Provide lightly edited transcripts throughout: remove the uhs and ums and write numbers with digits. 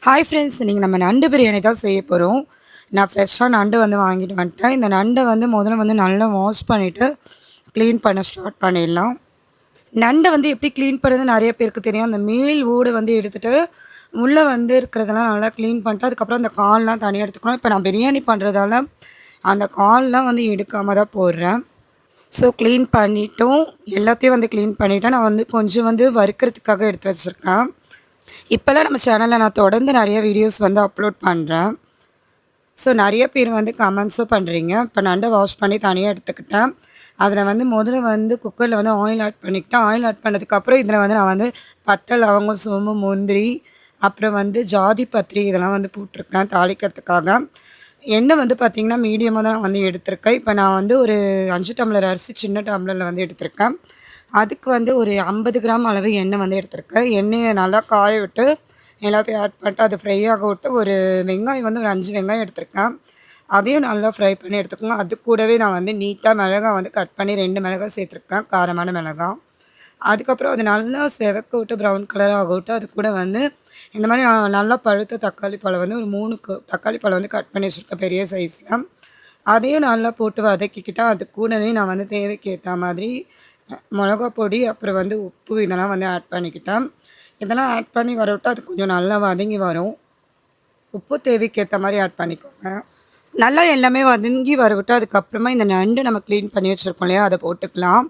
Hi friends, இன்றைக்கி நம்ம நண்டு பிரியாணி தான் செய்ய போகிறோம். நான் ஃப்ரெஷ்ஷாக நண்டு வந்து வாங்கிட்டு வந்துட்டேன். இந்த நண்டை வந்து முதல்ல வந்து நல்லா வாஷ் பண்ணிவிட்டு க்ளீன் பண்ண ஸ்டார்ட் பண்ணிடலாம். நண்டை வந்து எப்படி க்ளீன் பண்ணுறது நிறைய பேருக்கு தெரியும். அந்த மேல் ஓடு வந்து எடுத்துகிட்டு உள்ளே வந்து இருக்கிறதெல்லாம் நல்லா க்ளீன் பண்ணிட்டு அதுக்கப்புறம் அந்த கால்லாம் தனியாக எடுத்துக்கணும். இப்போ நான் பிரியாணி பண்ணுறதால அந்த கால்லாம் வந்து எடுக்காமல் தான் போடுறேன். ஸோ க்ளீன் பண்ணிவிட்டும் எல்லாத்தையும் வந்து க்ளீன் பண்ணிவிட்டேன். நான் வந்து கொஞ்சம் வந்து வறுக்கிறதுக்காக எடுத்து வச்சுருக்கேன். இப்போல்லாம் நம்ம சேனலில் நான் தொடர்ந்து நிறைய வீடியோஸ் வந்து அப்லோட் பண்ணுறேன். ஸோ நிறைய பேர் வந்து கமெண்ட்ஸும் பண்ணுறீங்க. இப்போ நண்டை வாஷ் பண்ணி தனியாக எடுத்துக்கிட்டேன். அதில் வந்து முதல்ல வந்து குக்கரில் வந்து ஆயில் ஆட் பண்ணிக்கிட்டேன். ஆயில் ஆட் பண்ணதுக்கப்புறம் இதில் வந்து நான் வந்து பட்டை, லவங்கம், சோம்பு, முந்திரி, அப்புறம் வந்து ஜாதி பத்திரி இதெல்லாம் வந்து போட்டிருக்கேன் தாளிக்கிறதுக்காக. எண்ணெய் வந்து பார்த்திங்கன்னா மீடியமாக தான் நான் வந்து எடுத்திருக்கேன். இப்போ நான் வந்து ஒரு 5 டம்ளர் அரிசி சின்ன டம்ளரில் வந்து எடுத்திருக்கேன். அதுக்கு வந்து ஒரு 50 கிராம் அளவு எண்ணெய் வந்து எடுத்திருக்கேன். எண்ணெயை நல்லா காய விட்டு எல்லாத்தையும் ஆட் பண்ணிட்டு அது ஃப்ரை ஆக விட்டு ஒரு வெங்காயம் வந்து ஒரு 5 வெங்காயம் எடுத்திருக்கேன். அதையும் நல்லா ஃப்ரை பண்ணி எடுத்துக்கோங்க. அது கூடவே நான் வந்து நீட்டாக மிளகாய் வந்து கட் பண்ணி 2 மிளகாய் சேர்த்துருக்கேன், காரமான மிளகாய். அதுக்கப்புறம் அது நல்லா செவக்க விட்டு ப்ரௌன் கலர் ஆக விட்டு அது கூட வந்து இந்த மாதிரி நல்லா பழுத்த தக்காளி பழம் வந்து ஒரு 3 தக்காளி பழம் வந்து கட் பண்ணி வச்சுருக்கேன் பெரிய சைஸில். அதையும் நல்லா போட்டு வதக்கிக்கிட்டு அது கூடவே நான் வந்து தேவைக்கு ஏற்ற மாதிரி மிளகா பொடி, அப்புறம் வந்து உப்பு இதெல்லாம் வந்து ஆட் பண்ணிக்கிட்டேன். இதெல்லாம் ஆட் பண்ணி வர விட்டு அது கொஞ்சம் நல்லா வதங்கி வரும். உப்பு தேவைக்கு ஏற்ற மாதிரி ஆட் பண்ணிக்கோங்க. நல்லா எல்லாமே வதங்கி வர விட்டு அதுக்கப்புறமா இந்த நண்டு நம்ம க்ளீன் பண்ணி வச்சுருக்கோம் இல்லையா, அதை போட்டுக்கலாம்.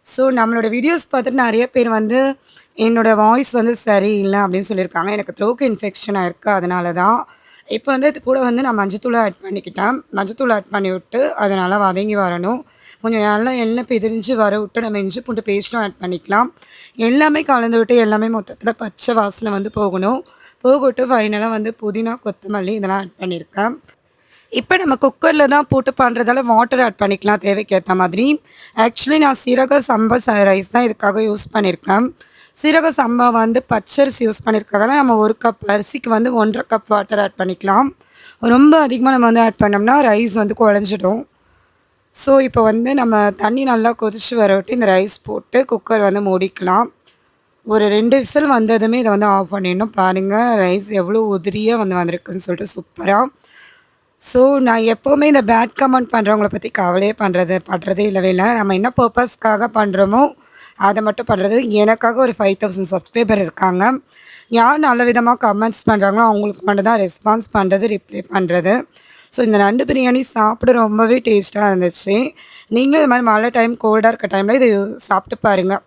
ஸோ நம்மளோட வீடியோஸ் பார்த்துட்டு நிறைய பேர் வந்து என்னோடய வாய்ஸ் வந்து சரியில்லை அப்படின்னு சொல்லியிருக்காங்க. எனக்கு த்ரோட் இன்ஃபெக்ஷன் ஆகிருக்கு, அதனால தான். இப்போ வந்து இது கூட வந்து நான் மஞ்சத்தூளை ஆட் பண்ணிக்கிட்டேன். மஞ்சத்தூள் ஆட் பண்ணி விட்டு அதை நல்லா வதங்கி வரணும். கொஞ்சம் நல்லா எண்ணெய் பிரிஞ்சு வர விட்டு நம்ம இஞ்சி பூண்டு பேஸ்ட்டும் ஆட் பண்ணிக்கலாம். எல்லாமே கலந்து விட்டு எல்லாமே மொத்தத்தில் பச்சை வாசனை வந்து போகணும். போகவிட்டு ஃபைனலாக வந்து புதினா, கொத்தமல்லி இதெல்லாம் ஆட் பண்ணியிருக்கேன். இப்போ நம்ம குக்கரில் தான் போட்டு பண்ணுறதால வாட்டர் ஆட் பண்ணிக்கலாம் தேவைக்கேற்ற மாதிரி. ஆக்சுவலி நான் சீரக சம்பா ரைஸ் தான் இதுக்காக யூஸ் பண்ணியிருக்கேன். சீரக சம்பா வந்து பச்சரிசி யூஸ் பண்ணியிருக்கிறதால நம்ம 1 கப் அரிசிக்கு வந்து 1.5 கப் வாட்டர் ஆட் பண்ணிக்கலாம். ரொம்ப அதிகமாக நம்ம வந்து ஆட் பண்ணோம்னா ரைஸ் வந்து குழஞ்சிடும். ஸோ இப்போ வந்து நம்ம தண்ணி நல்லா கொதித்து வர விட்டு இந்த ரைஸ் போட்டு குக்கர் வந்து மூடிக்கலாம். ஒரு 2 விசில் வந்ததுமே இதை வந்து ஆஃப் பண்ணிடணும். பாருங்கள் ரைஸ் எவ்வளோ உதிரியாக வந்து வந்திருக்குன்னு சொல்லிட்டு சூப்பராக. ஸோ நான் எப்போவுமே இந்த பேட் கமெண்ட் பண்ணுறவங்கள பற்றி கவலையே படுறதே இல்லவே இல்லை. நம்ம என்ன பர்பஸ்க்காக பண்ணுறோமோ அதை மட்டும் பண்ணுறது. எனக்காக ஒரு 5000 சப்ஸ்கிரைபர் இருக்காங்க. யார் நல்ல விதமாக கமெண்ட்ஸ் பண்ணுறாங்களோ அவங்களுக்கு மட்டும் தான் ரெஸ்பான்ஸ் பண்ணுறது, ரிப்ளை பண்ணுறது. ஸோ இந்த நண்டு பிரியாணி சாப்பிட ரொம்பவே டேஸ்ட்டாக இருந்துச்சு. நீங்களும் இது மாதிரி மழை டைம் கோல்டாக இருக்க டைமில் இதை சாப்பிட்டு பாருங்கள்.